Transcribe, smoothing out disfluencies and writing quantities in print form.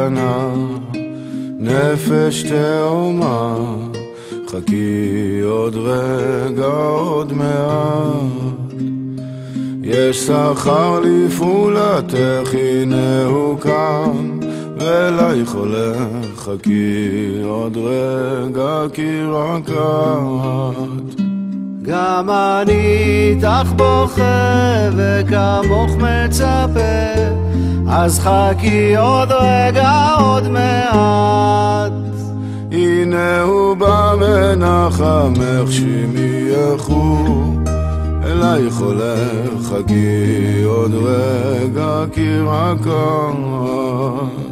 קטנה, נפש תאומה, חכי עוד רגע, עוד מעט. יש שכר לפעולתך, הנה הוא כאן, ולייך הולך, חכי עוד רגע, כי רק את. גם אני איתך בוכה וכמוך מצפה, אז חכי עוד רגע, עוד מעט. הנה הוא בא מנחמך, שמי יחו, אלייך הולך, חכי עוד רגע, כי רק את.